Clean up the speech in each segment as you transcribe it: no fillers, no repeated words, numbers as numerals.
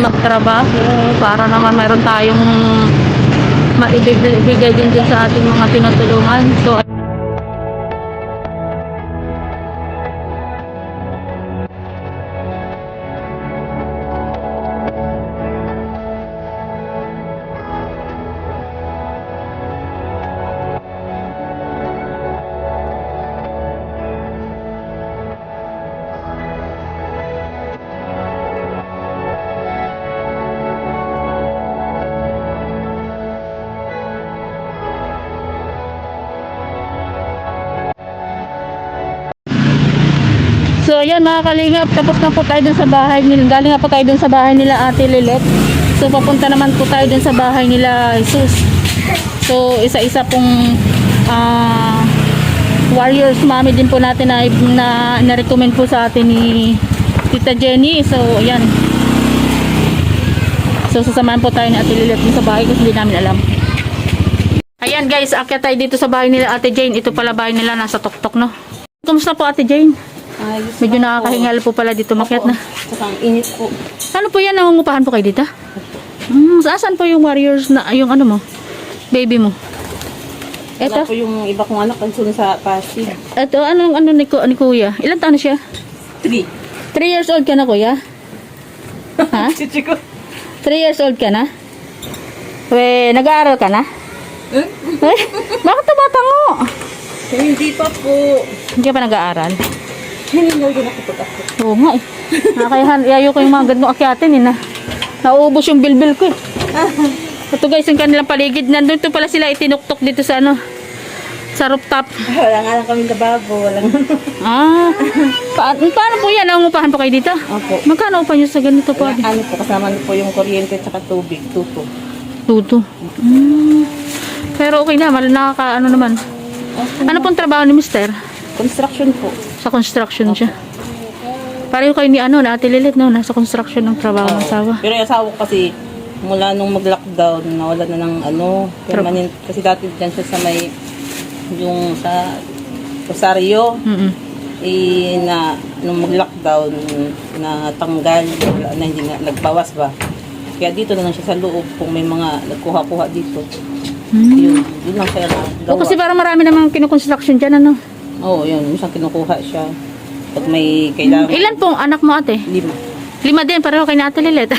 magtrabaho para naman mayroon tayong maibigay din sa ating mga tinutulungan. So So ayan mga kalingap, tapos na po tayo dun sa bahay nila. Galing na po tayo dun sa bahay nila Ate Lilet. So papunta naman po tayo dun sa bahay nila Jesus. So isa-isa pong warriors mommy din po natin na recommend po sa atin ni Tita Jenny. So ayan. So sasamahan po tayo ni Ate Lilet dun sa bahay kasi hindi namin alam. Ayan guys, akyat tayo dito sa bahay nila Ate Jane. Ito pala bahay nila, nasa tuktok no. Kumusta po Ate Jane? Ayos. Medyo nakakahingal po pala dito, makyat na. Saka ang init po. Ano po yan? Nangungupahan po kayo dito? Saan po yung warriors na, yung ano mo? Baby mo? Wala Eto? po yung iba kong anak kansun sa Pasig. Eto, ano ni kuya? Ilan taon na siya? 3. 3 years old ka na kuya? Ha? Chichi ko. 3 years old ka na? Nag-aaral ka na? Bakit tumatango? Hindi pa po. Hindi ka pa nag-aaral? Hiningaw din ako pag ako. Oo nga eh. Ayaw ko yung mga gandong akyatin eh na. Nauubos yung bilbil ko eh. Ito guys, yung kanilang paligid. Nandun to pala sila itinuktok dito sa ano. Sa rooftop. Wala nga lang kami lababo. Walang... Paano po yan? Nangungupahan po kayo dito? Opo. Magkano upa nyo sa ganito po? Ano po, kasama niyo po yung kuryente at saka tubig. Tuto. Tuto. Pero okay na, nakaka-ano naman. Okay. Ano pong trabaho ni Mister? Construction po. Sa construction siya. Pareho kayo ni na Ate Lilet, no? Nasa construction ng trabaho ng asawa. Pero yung asawa ko kasi, mula nung mag-lockdown, nawala na ng permanent. Kasi dati dyan siya sa may, yung sa Rosario. Nung mag-lockdown, na tanggal, na hindi na, nagbawas ba. Kaya dito na lang siya sa loob kung may mga nagkuha-kuha dito. Yun lang siya gawa. Kasi parang marami namang kinukonstruction dyan, ano? Oo, yun. Minsan kinukuha siya. Pag may kailangan. Ilan pong anak mo, ate? 5. 5 din, pareho kay Ate Lilet.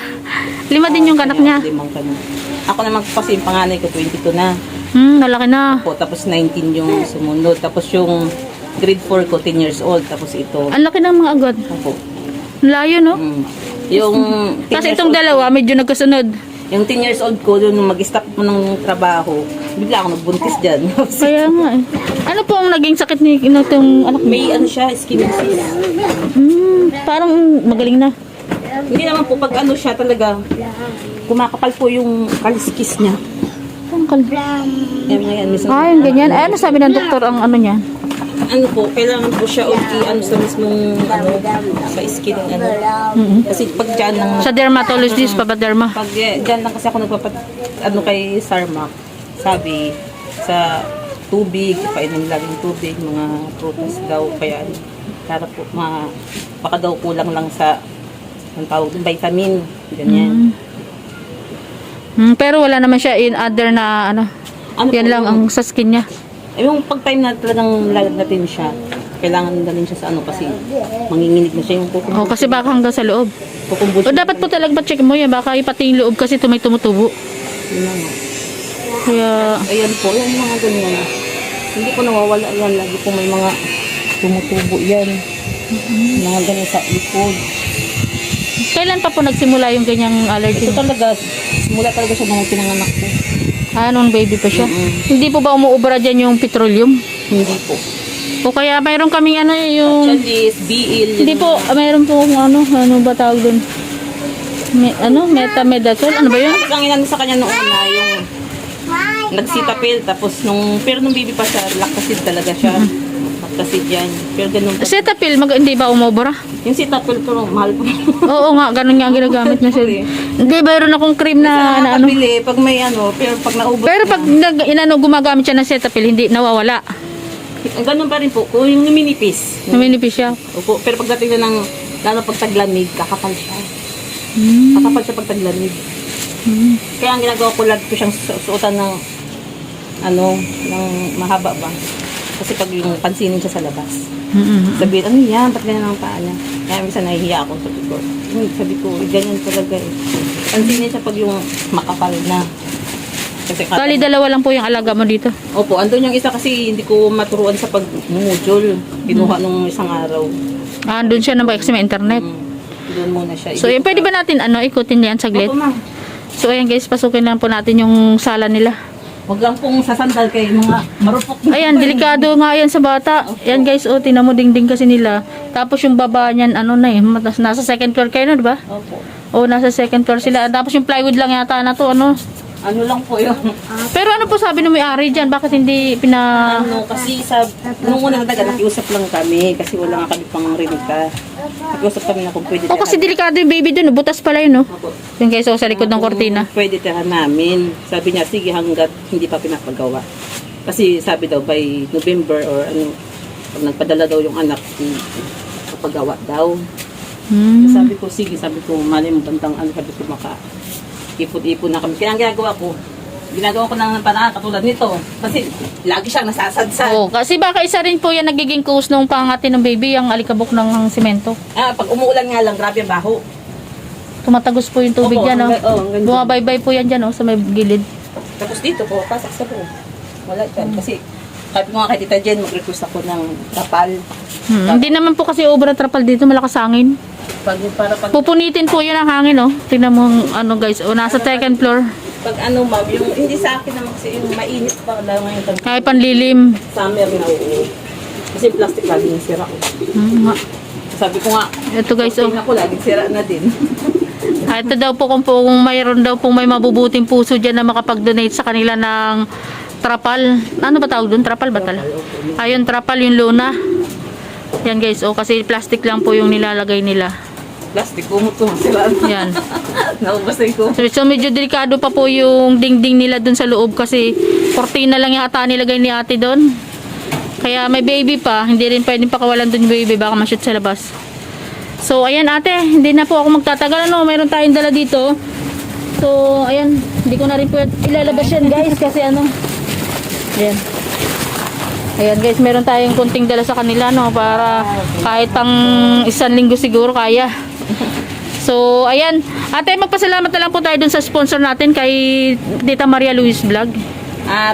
5 din yung anak niya. 5 kami. Ako naman kasi yung panganay ko, 22 na. Malaki na. Po, tapos 19 yung sumunod. Tapos yung grade 4 ko, 10 years old. Tapos ito. Ang laki ng mga agad. Opo. Layo, no? Yung Kasi itong dalawa, medyo nagkasunod. Yung 10 years old ko, yung mag-stop mo ng trabaho, bigla ako nagbuntis dyan. Kaya nga eh. Ano po ang naging sakit ni itong anak mo? May siya, skin disease. Parang magaling na. Hindi naman po, pag siya talaga, kumakapal po yung kaliskis niya. Ang kalbi. Yan, minsan. Yung ganyan. Ano sabi ng doktor ang ano niya? Ano po, kailangan po siya sa mismong sa skin Kasi pag dyan lang, Sa dermatologist pa ba, derma? pag dyan lang kasi ako kay Sarmac, sabi sa tubig, painom laging tubig, mga prutas daw, kaya para po baka daw kulang lang sa ang tawag ng vitamin, ganyan. Pero wala naman siya in other na ano. Yan po lang yun? ang sa skin niya. Yung pag-time na talagang lalagnatin siya, kailangan dalhin siya sa kasi manginginig na siya yung kukumbus. Kasi baka hanggang sa loob. Kukumbus. O dapat po talaga check mo yan. Baka ipati yung loob kasi may tumutubo. Yun na nga. Kaya, Ayan po, yung mga ganyan. Hindi ko nawawala yan. Lagi po may mga tumutubo yan. Mga ganyan sa likod. kailan pa po nagsimula yung ganyang allergy? Ito talaga, simula talaga siya nung pinanganak ko. Nung baby pa siya? Hindi po ba umuubra dyan yung petroleum? Hindi po. O kaya mayroon kaming yung... Chalice, BL. Hindi po, mayroon po ano ba tawag dun? Metamedazole, ano ba yun? Ang inano sa kanya noong una, yung nagsitapil, tapos pero nung baby pa siya, lactacid talaga siya. Lactacid yan. Pero ganun pa. Cetaphil, hindi ba umubra? Yung sitapil, pero mahal po. Oo nga, ganun nga ang ginagamit na siya. Hindi, mayroon akong cream na ano. Pili, pag may pero pag naubos Pero pag gumagamit siya ng Cetaphil, hindi nawawala. ganun pa rin po, kung yung numinipis. Naminipis siya. Opo, pero pagdating na ng, lalo pag taglamig, kakapal siya. Kakapal siya pag taglamig. Kaya ang ginagawa ko, lagi ko siyang suotan ng ng mahaba ba. Kasi pag yung pansinin siya sa labas. Sabihin, ano yan? Ba't ganyan ang paa niya? Kaya minsan nahihiya ako. Sabi ko, ganyan talaga eh. Pansinin siya pag yung makapal na. Kasi Bali, dalawa lang po yung alaga mo dito. Opo, andun yung isa kasi hindi ko maturuan sa pagmumudjol. Kinuha nung isang araw. Andun siya na ba kasi may internet. Doon muna siya. So, yun, pwede ba natin ikutin yan saglit? Opo, ma'am. So, ayan guys, pasukin lang po natin yung sala nila. Huwag lang pong sasandal kay mga marupok. Ayan, delikado nga yan sa bata. Ayan guys, tinan mo dingding kasi nila. Tapos yung baba niyan, nasa second floor kayo, di ba? Opo. Nasa second floor sila. Tapos yung plywood lang yata na to, Ano lang po yun. Pero ano po sabi ng may-ari dyan? Bakit hindi Kasi nung unang daga, nakiusap lang kami kasi wala nga kami pang rinig ka. Nakiusap kami na kung pwede kasi delikado yung baby dun, butas pala yun, Opo. Yung guys, sa likod ng kortina. Pwede tirahan namin. Sabi niya, sige hanggat hindi pa pinapagawa. Kasi sabi daw, by November or pag nagpadala daw yung anak, kapagawa daw. Sabi ko, sige, mali mo bantang sabi ko ipon-ipon na kami. Kaya ang ginagawa ko ng paraan katulad nito. Kasi lagi siyang nasasadsan. Kasi baka isa rin po yan nagiging cause nung pangati ng baby, ang alikabok ng semento. Pag umuulan nga lang, grabe ang baho. Tumatagos po yung tubig Opo, yan, hanggang Bumabaybay po yan dyan, sa may gilid. Tapos dito po, pasak sa po. Wala dyan. Kasi sabi ko nga kay Tita Jen, mag-request ako ng tapal. Hindi naman po kasi obra trapal dito, malakas hangin. Pag Pupunitin po yun ang hangin, Tingnan mo, guys, nasa second floor. pag ma'am, yung hindi sa akin naman kasi yung mainit pa lang ngayon. Kaya panlilim. Summer na kasi plastic lagi yung sira ko. Sabi ko nga, Ito guys, tingnan ko laging sira na din. Ito daw po kung mayroon daw pong may mabubuting puso dyan na makapag-donate sa kanila ng trapal. Ano ba tawag doon? Trapal ba tala? Ayun, trapal yung luna. Yan guys, kasi plastic lang po yung nilalagay nila. Plastic, umuto sila. Yan. Naubos na ko. So medyo delikado pa po yung dingding nila dun sa loob kasi kortina lang yata nilagay ni ate doon. Kaya may baby pa, hindi rin pwedeng pakawalan dun yung baby, baka ma-shoot sa labas. So ayan ate, hindi na po ako magtatagal. Mayroon tayong dala dito. So ayan, hindi ko na rin po ilalabas yan guys kasi ayan. Ayan guys, meron tayong kunting dala sa kanila para kahit pang 1 linggo siguro kaya. So ayan, ate magpasalamat na lang po tayo dun sa sponsor natin kay Tita Maria Luis Vlog.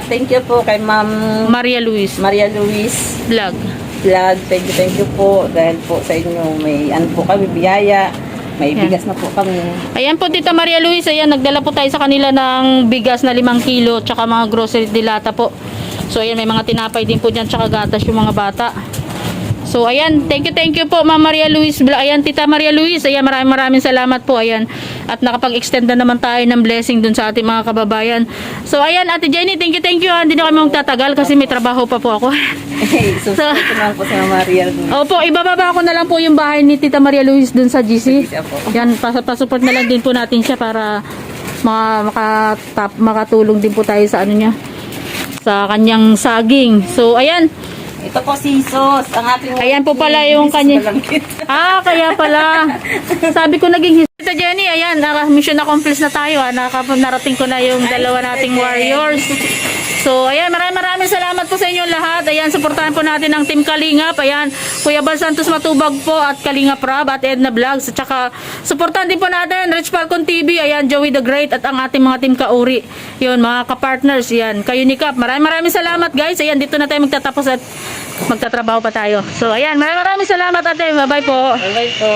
Thank you po kay Ma'am Maria Luis Vlog. Vlog. Thank you po dahil po sa inyo may po kami biyaya. May bigas na po kami. Ayan po Tita Maria Luis, ayan nagdala po tayo sa kanila ng bigas na 5 kilo tsaka mga grocery dilata po. So ayan, may mga tinapay din po dyan tsaka gatas yung mga bata. So ayan, thank you po Ma'am Maria Luis. Ayan Tita Maria Luis, ayan maraming salamat po. Ayan, at nakapag-extend na naman tayo ng blessing dun sa ating mga kababayan. So ayan Ate Jenny, thank you. Hindi na kami magtatagal kasi may trabaho pa po ako. So naman po sa Maria Luis. Opo, ibababa ko na lang po yung bahay ni Tita Maria Luis dun sa GC. Yan, pasupport na lang din po natin siya para makatulong din po tayo sa sa kanyang saging. So ayan, ito po si Sos, ang ating... Ayan po pala yung kanya. Kaya pala. Sabi ko naging Tita Jenny, ayan, mission accomplished na tayo. Narating ko na yung dalawa nating warriors. So, ayan, maraming salamat po sa inyong lahat. Ayan, suportahan po natin ang Team Kalingap. Ayan, Kuya Bal Santos Matubag po at Kalingap Rab at Edna Vlogs. At saka, suportahan din po natin Rich Falcon TV. Ayan, Joey the Great at ang ating mga Team Kauri. Yun, mga kapartners. Ayan, kayo ni Kap. Maraming salamat guys. Ayan, dito na tayo magtatapos at magtatrabaho pa tayo. So, ayan, maraming salamat ate. Bye-bye po. Bye-bye po.